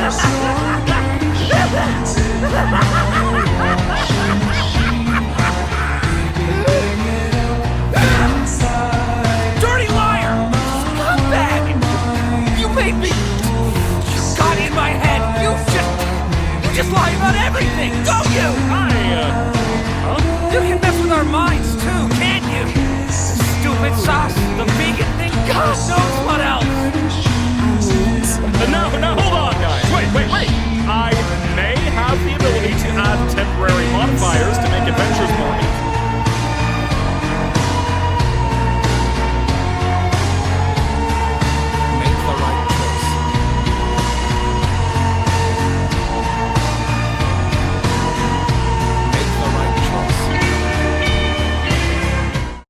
Dirty liar! Scumbag! You made me... You got in my head! You just lie about everything, don't you? You can mess with our minds too, can't you? Stupid sauce, the vegan thing, God, no!